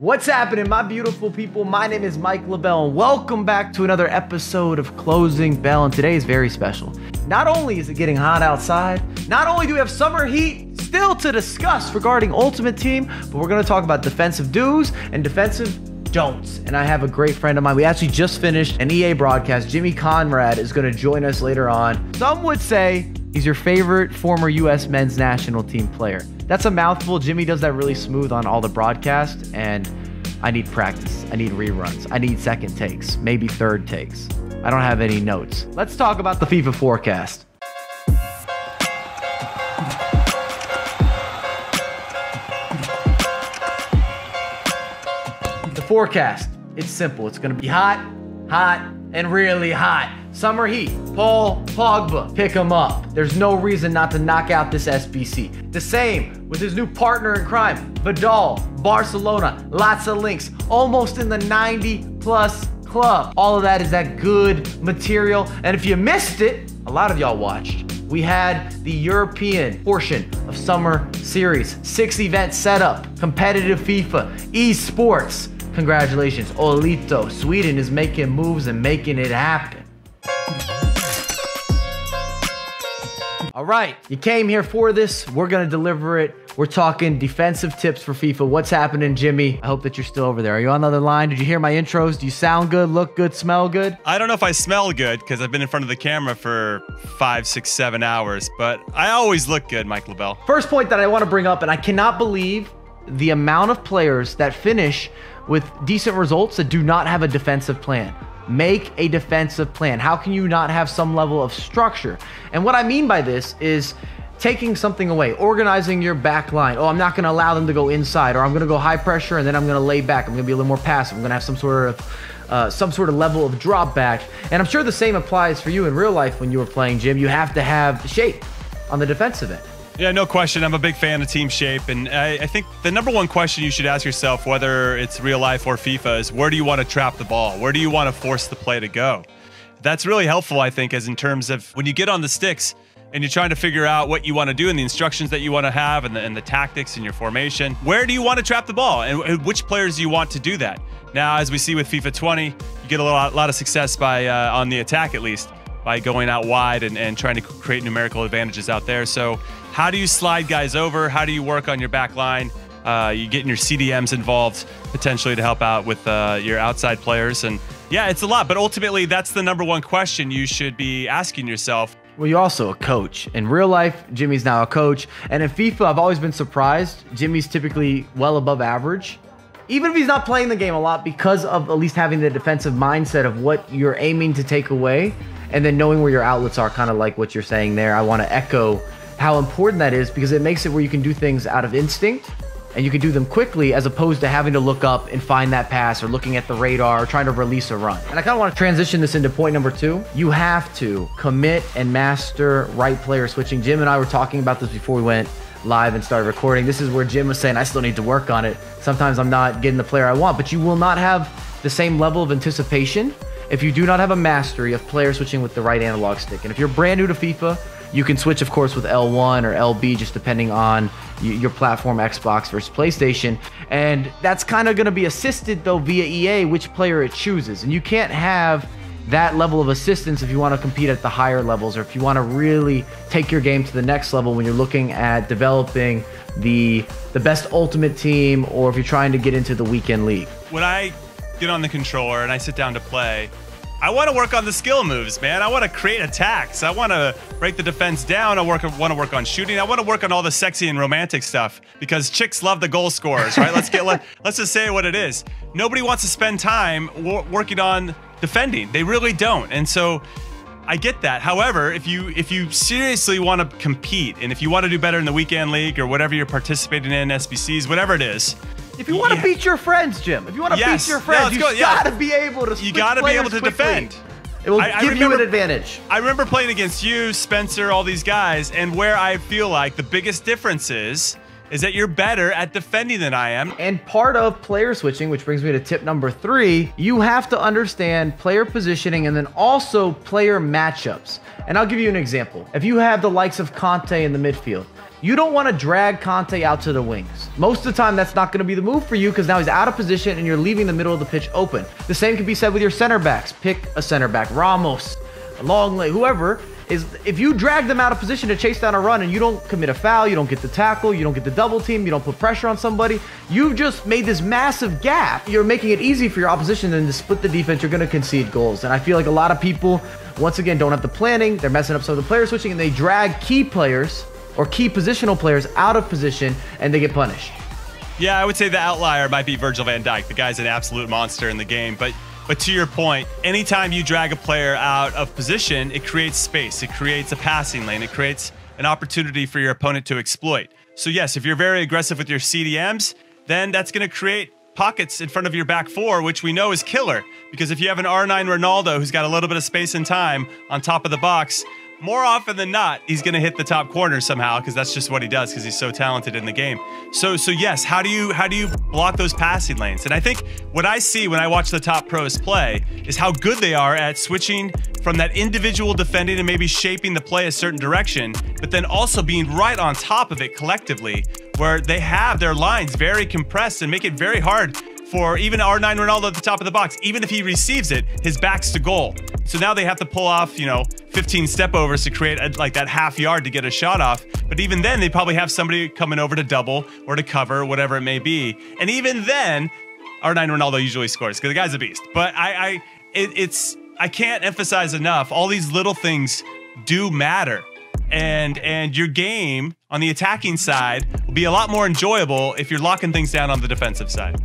What's happening, my beautiful people? My name is Mike LaBelle, and welcome back to another episode of Closing Belle. And today is very special. Not only is it getting hot outside, not only do we have summer heat still to discuss regarding Ultimate Team, but we're going to talk about defensive do's and defensive don'ts. And I have a great friend of mine. We actually just finished an EA broadcast. Jimmy Conrad is going to join us later on. Some would say he's your favorite former US men's national team player. That's a mouthful. Jimmy does that really smooth on all the broadcasts, and I need practice. I need reruns. I need second takes, maybe third takes. I don't have any notes. Let's talk about the FIFA forecast. The forecast, it's simple. It's gonna be hot, hot, and really hot. Summer heat, Paul Pogba, pick him up. There's no reason not to knock out this SBC. The same with his new partner in crime, Vidal, Barcelona, lots of links, almost in the 90+ club. All of that is that good material. And if you missed it, a lot of y'all watched. We had the European portion of Summer Series, 6-event setup, competitive FIFA, esports. Congratulations, Olito. Sweden is making moves and making it happen. All right, you came here for this. We're gonna deliver it. We're talking defensive tips for FIFA. What's happening, Jimmy? I hope that you're still over there. Are you on the other line? Did you hear my intros? Do you sound good, look good, smell good? I don't know if I smell good because I've been in front of the camera for 5, 6, 7 hours, but I always look good, Mike LaBelle. First point that I want to bring up, and I cannot believe the amount of players that finish with decent results that do not have a defensive plan. Make a defensive plan. How can you not have some level of structure? And what I mean by this is taking something away, organizing your back line. Oh, I'm not going to allow them to go inside, or I'm going to go high pressure and then I'm going to lay back. I'm going to be a little more passive. I'm going to have some sort of level of drop back. And I'm sure the same applies for you in real life when you were playing, Jim. You have to have shape on the defensive end. Yeah, no question. I'm a big fan of team shape, and I think the number one question you should ask yourself, whether it's real life or FIFA, is where do you want to trap the ball? Where do you want to force the play to go? That's really helpful, I think, as in terms of when you get on the sticks and you're trying to figure out what you want to do and the instructions that you want to have and the tactics in your formation. Where do you want to trap the ball, and which players do you want to do that? Now, as we see with FIFA 20, you get a lot of success by on the attack, at least, by going out wide and trying to create numerical advantages out there. So how do you slide guys over? How do you work on your back line? You getting your CDMs involved potentially to help out with your outside players. And yeah, it's a lot, but ultimately that's the number one question you should be asking yourself. Well, you're also a coach. In real life, Jimmy's now a coach. And in FIFA, I've always been surprised. Jimmy's typically well above average, even if he's not playing the game a lot, because of at least having the defensive mindset of what you're aiming to take away. And then knowing where your outlets are, kind of like what you're saying there. I want to echo how important that is, because it makes it where you can do things out of instinct and you can do them quickly, as opposed to having to look up and find that pass or looking at the radar or trying to release a run. And I kind of want to transition this into point number 2. You have to commit and master right player switching. Jim and I were talking about this before we went live and started recording. This is where Jim was saying, I still need to work on it. Sometimes I'm not getting the player I want, but you will not have the same level of anticipation if you do not have a mastery of player switching with the right analog stick. And if you're brand new to FIFA, you can switch, of course, with L1 or LB, just depending on your platform, Xbox versus PlayStation. And that's kind of going to be assisted, though, via EA, which player it chooses. And you can't have that level of assistance if you want to compete at the higher levels, or if you want to really take your game to the next level when you're looking at developing the best Ultimate Team, or if you're trying to get into the weekend league. When I get on the controller and I sit down to play, I want to work on the skill moves, man. I want to create attacks. I want to break the defense down. I want to work on shooting. I want to work on all the sexy and romantic stuff, because chicks love the goal scorers, right? Let's just say what it is. Nobody wants to spend time working on defending. They really don't. And so I get that. However, if you seriously want to compete, and if you want to do better in the weekend league or whatever you're participating in, SBCs, whatever it is, if you want to beat your friends, Jim, if you want to beat your friends, you gotta be able to. You gotta be able to defend. It will give you an advantage. I remember playing against you, Spencer, all these guys, and where I feel like the biggest difference is that you're better at defending than I am. And part of player switching, which brings me to tip number 3, you have to understand player positioning and then also player matchups. And I'll give you an example. If you have the likes of Conte in the midfield, you don't want to drag Conte out to the wings. Most of the time, that's not going to be the move for you because now he's out of position and you're leaving the middle of the pitch open. The same can be said with your center backs. Pick a center back, Ramos, Longley, whoever. If you drag them out of position to chase down a run and you don't commit a foul, you don't get the tackle, you don't get the double team, you don't put pressure on somebody, you've just made this massive gap. You're making it easy for your opposition then to split the defense. You're going to concede goals. And I feel like a lot of people, once again, don't have the planning. They're messing up some of the player switching and they drag key players or key positional players out of position and they get punished. Yeah, I would say the outlier might be Virgil van Dijk. The guy's an absolute monster in the game. But to your point, anytime you drag a player out of position, it creates space. It creates a passing lane. It creates an opportunity for your opponent to exploit. So yes, if you're very aggressive with your CDMs, then that's going to create pockets in front of your back four, which we know is killer. Because if you have an R9 Ronaldo who's got a little bit of space and time on top of the box, more often than not, he's going to hit the top corner somehow because that's just what he does because he's so talented in the game. So yes, how do you block those passing lanes? And I think what I see when I watch the top pros play is how good they are at switching from that individual defending and maybe shaping the play a certain direction, but then also being right on top of it collectively, where they have their lines very compressed and make it very hard for even R9 Ronaldo at the top of the box. Even if he receives it, his back's to goal. So now they have to pull off, 15 step overs to create like that half yard to get a shot off. But even then, they probably have somebody coming over to double or to cover, whatever it may be. And even then, R9 Ronaldo usually scores because the guy's a beast. But I can't emphasize enough, all these little things do matter. And your game on the attacking side will be a lot more enjoyable if you're locking things down on the defensive side.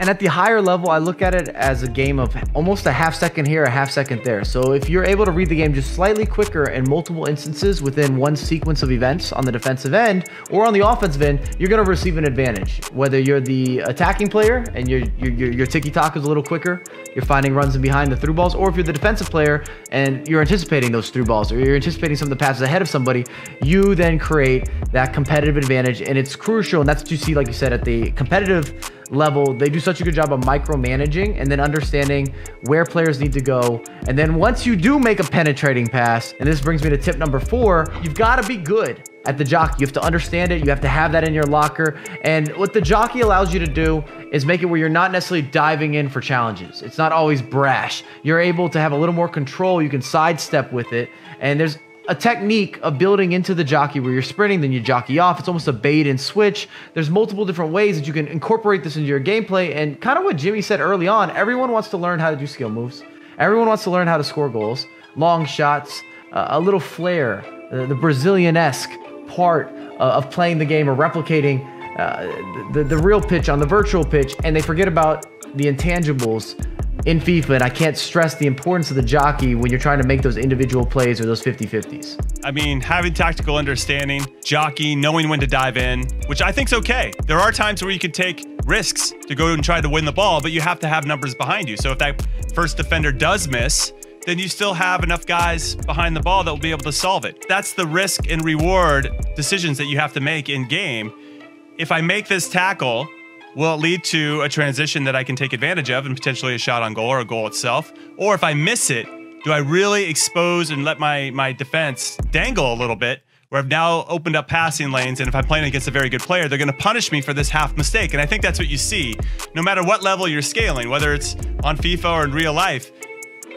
And at the higher level, I look at it as a game of almost a half second here, a half second there. So if you're able to read the game just slightly quicker in multiple instances within one sequence of events on the defensive end or on the offensive end, you're going to receive an advantage. Whether you're the attacking player and your tiki-taka is a little quicker, you're finding runs in behind the through balls, or if you're the defensive player and you're anticipating those through balls or you're anticipating some of the passes ahead of somebody, you then create that competitive advantage. And it's crucial, and that's what you see, like you said, at the competitive level, they do such a good job of micromanaging and then understanding where players need to go. And then once you do make a penetrating pass, and this brings me to tip number 4, you've got to be good at the jockey. You have to understand it. You have to have that in your locker. And what the jockey allows you to do is make it where you're not necessarily diving in for challenges. It's not always brash. You're able to have a little more control. You can sidestep with it. And there's a technique of building into the jockey where you're sprinting, then you jockey off. It's almost a bait and switch. There's multiple different ways that you can incorporate this into your gameplay. And kind of what Jimmy said early on, everyone wants to learn how to do skill moves. Everyone wants to learn how to score goals, long shots, a little flair, the Brazilian-esque part of playing the game or replicating the real pitch on the virtual pitch. And they forget about the intangibles in FIFA, and I can't stress the importance of the jockey when you're trying to make those individual plays or those 50-50s. I mean, having tactical understanding, jockey, knowing when to dive in, which I think's okay. There are times where you could take risks to go and try to win the ball, but you have to have numbers behind you. So if that first defender does miss, then you still have enough guys behind the ball that will be able to solve it. That's the risk and reward decisions that you have to make in game. If I make this tackle, will it lead to a transition that I can take advantage of and potentially a shot on goal or a goal itself? Or if I miss it, do I really expose and let my defense dangle a little bit, where I've now opened up passing lanes, and if I'm playing against a very good player, they're going to punish me for this half mistake. And I think that's what you see, no matter what level you're scaling, whether it's on FIFA or in real life.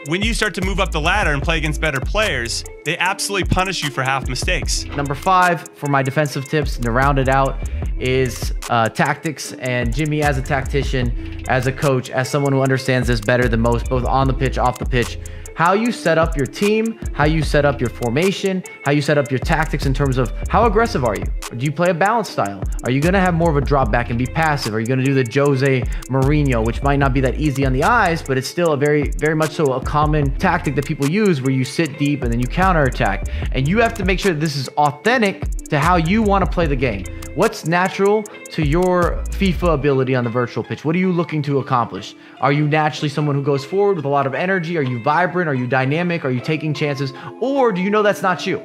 When you start to move up the ladder and play against better players, they absolutely punish you for half mistakes. Number 5 for my defensive tips, and to round it out, is tactics. And Jimmy, as a tactician, as a coach, as someone who understands this better than most, both on the pitch, off the pitch, how you set up your team, how you set up your formation, how you set up your tactics in terms of how aggressive are you? Or do you play a balanced style? Are you going to have more of a drop back and be passive? Are you going to do the JOSÉ Mourinho, which might not be that easy on the eyes, but it's still a very much so a common tactic that people use, where you sit deep and then you counterattack. And you have to make sure that this is authentic to how you want to play the game. What's natural to your FIFA ability on the virtual pitch? What are you looking to accomplish? Are you naturally someone who goes forward with a lot of energy? Are you vibrant? Are you dynamic? Are you taking chances? Or do you know that's not you?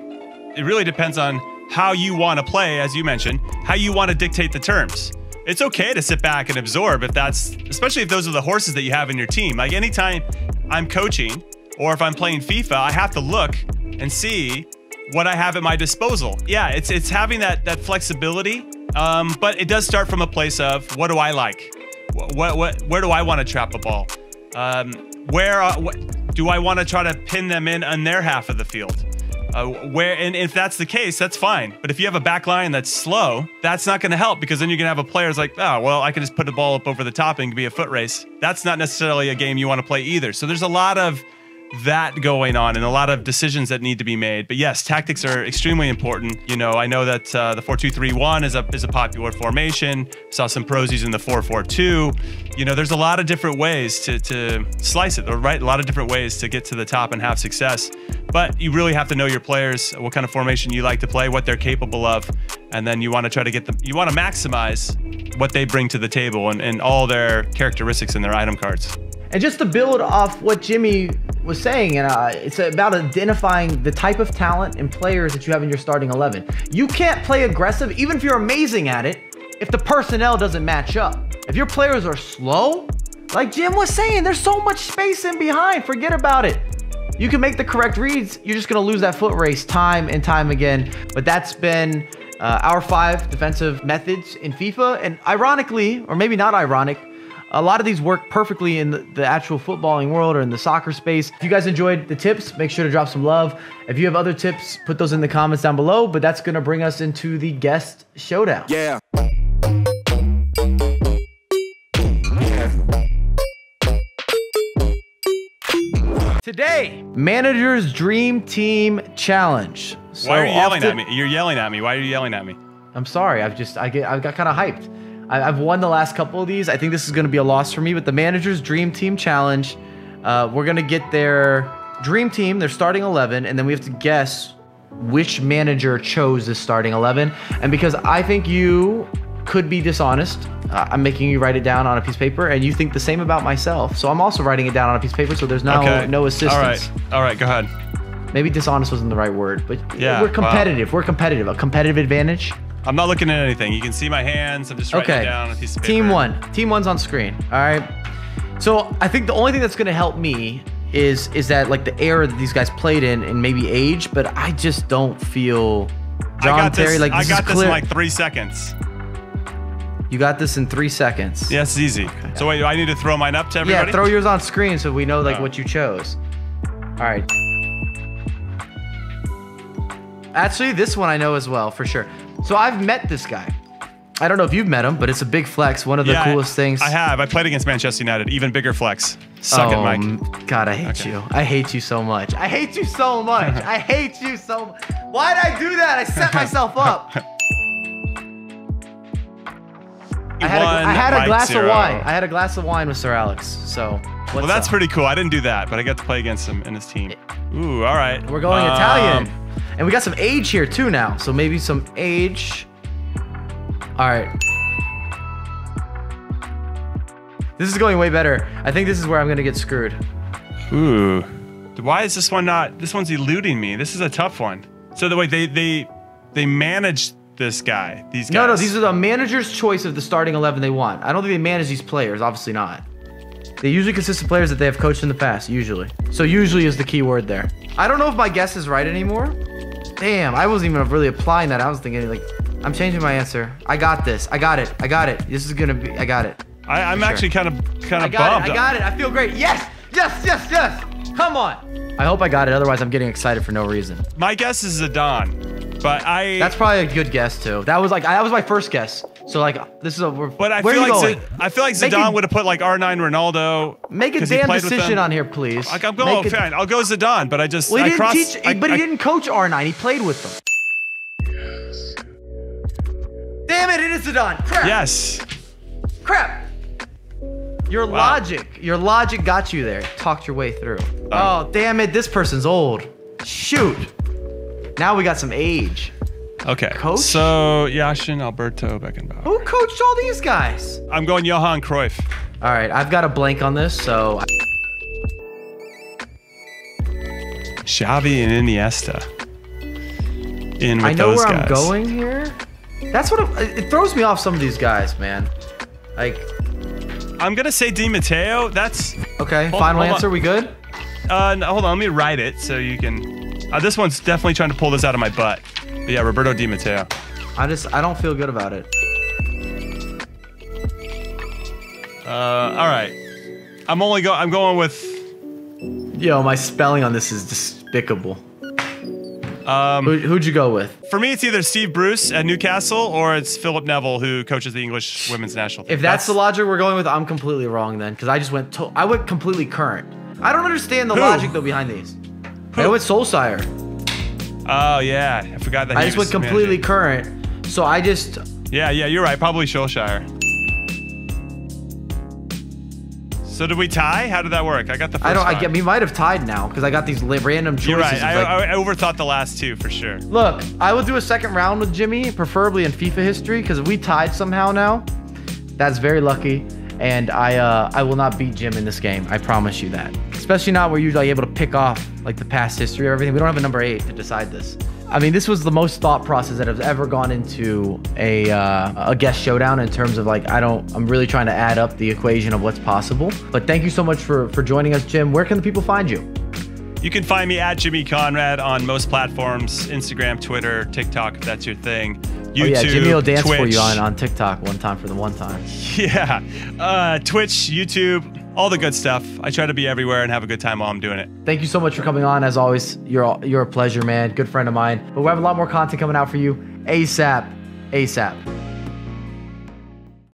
It really depends on how you want to play, as you mentioned, how you want to dictate the terms. It's okay to sit back and absorb if that's, especially if those are the horses that you have in your team. Like anytime I'm coaching or if I'm playing FIFA, I have to look and see what I have at my disposal. Yeah, it's having that flexibility, but it does start from a place of what do I like? Where do I want to trap a ball? Do I want to try to pin them in on their half of the field? And if that's the case, that's fine. But if you have a back line that's slow, that's not going to help, because then you're going to have a player's like, oh, well, I can just put the ball up over the top and be a foot race. That's not necessarily a game you want to play either. So there's a lot of that going on and a lot of decisions that need to be made. But yes, tactics are extremely important. You know, I know that the 4-2-3-1 is a popular formation. Saw some pros using the 4-4-2. You know, there's a lot of different ways to slice it, right? A lot of different ways to get to the top and have success. But you really have to know your players, what kind of formation you like to play, what they're capable of, and then you want to try to get them. You want to maximize what they bring to the table and all their characteristics in their item cards. And just to build off what Jimmy was saying, and it's about identifying the type of talent and players that you have in your starting 11. You can't play aggressive, even if you're amazing at it, if the personnel doesn't match up. If your players are slow, like Jim was saying, there's so much space in behind, forget about it. You can make the correct reads, you're just gonna lose that foot race time and time again. But that's been our 5 defensive methods in FIFA, and ironically, or maybe not ironic, a lot of these work perfectly in the actual footballing world or in the soccer space. If you guys enjoyed the tips, make sure to drop some love. If you have other tips, put those in the comments down below. But that's going to bring us into the guest showdown. Yeah. Today, Manager's Dream Team Challenge. So why are you yelling at me? You're yelling at me. Why are you yelling at me? I'm sorry. I got kind of hyped. I've won the last couple of these. I think this is going to be a loss for me, but the Manager's Dream Team Challenge, we're going to get their Dream Team, their starting 11, and then we have to guess which manager chose this starting 11. And because I think you could be dishonest, I'm making you write it down on a piece of paper, and you think the same about myself. So I'm also writing it down on a piece of paper, so there's no assistance. All right, go ahead. Maybe dishonest wasn't the right word, but yeah, we're competitive. Wow. We're competitive. A competitive advantage. I'm not looking at anything. You can see my hands. I'm just writing it down on a piece of paper. Team 1. Team 1's on screen. All right. So I think the only thing that's going to help me is that like the era that these guys played in and maybe age, but I just don't feel John Terry like this. I got this in like 3 seconds. You got this in 3 seconds. Yeah, it's easy. Okay. So wait, do I need to throw mine up to everybody? Yeah, throw yours on screen so we know like what you chose. All right. Actually, this one I know as well, for sure. So I've met this guy. I don't know if you've met him, but it's a big flex. One of the coolest things. I have. I played against Manchester United. Even bigger flex. Suck it, Mike. God, I hate you. I hate you so much. I hate you so much. I hate you so much. Why did I do that? I set myself up. I had a glass of wine. I had a glass of wine with Sir Alex. So, well, that's pretty cool. I didn't do that, but I got to play against him and his team. Ooh, all right. We're going Italian. And we got some age here too now. So maybe some age. All right. This is going way better. I think this is where I'm going to get screwed. Ooh. Why is this one not? This one's eluding me. This is a tough one. So the way they manage this guy, these guys. No, these are the manager's choice of the starting 11 they want. I don't think they manage these players. Obviously not. They usually consist of players that they have coached in the past, usually. So usually is the key word there. I don't know if my guess is right anymore. Damn, I wasn't even really applying that. I was thinking like, I'm changing my answer. I got this. I got it. I got it. This is gonna be, I got it. I'm actually kind of bummed. I got it. I feel great. Yes, yes, yes, yes. Come on. I hope I got it. Otherwise, I'm getting excited for no reason. My guess is Zidane, but That's probably a good guess too. That was my first guess. So like, this is a. But I feel like Zidane would have put like R9 Ronaldo. Make a damn decision on here, please. Like, I'm going. Fine. I'll go Zidane, but I just. Well, he didn't coach R9. He played with them. Yes. Damn it! It is Zidane. Crap. Yes. Crap. Your logic got you there. Talked your way through. Oh, damn it. This person's old. Shoot. Now we got some age. Okay. Coach? So, Yashin, Alberto, Beckenbauer. Who coached all these guys? I'm going Johan Cruyff. All right. I've got a blank on this, so. Xavi and Iniesta. In with I know those where guys. I'm going here. That's what it throws me off, some of these guys, man. Like. I'm gonna say Di Matteo. That's okay. Final answer. We good? No, hold on. Let me write it so you can. This one's definitely trying to pull this out of my butt. But yeah, Roberto Di Matteo. I don't feel good about it. All right. I'm going with. Yo, my spelling on this is despicable. Who'd you go with? For me, it's either Steve Bruce at Newcastle or it's Philip Neville, who coaches the English women's national team. If that's the logic we're going with, I'm completely wrong then, because I just went I went completely current. I don't understand the logic though behind these. I went Solskjaer. Oh yeah, I forgot that. I just went completely current, so I just. Yeah, you're right. Probably Solskjaer. So did we tie? How did that work? I got the first we might have tied now because I got these random choices. You're right. I overthought the last two for sure. Look, I will do a second round with Jimmy, preferably in FIFA history, because if we tied somehow now, that's very lucky. And I will not beat Jim in this game. I promise you that. Especially not where you're usually able to pick off like the past history or everything. We don't have a number 8 to decide this. I mean, this was the most thought process that has ever gone into a guest showdown in terms of like, I'm really trying to add up the equation of what's possible. But thank you so much for joining us, Jim. Where can the people find you? You can find me at Jimmy Conrad on most platforms, Instagram, Twitter, TikTok, if that's your thing. YouTube, yeah, Jimmy will dance Twitch. for you on TikTok one time for the one time. Yeah, Twitch, YouTube, all the good stuff. I try to be everywhere and have a good time while I'm doing it. Thank you so much for coming on. As always, you're a pleasure, man. Good friend of mine. But we have a lot more content coming out for you ASAP.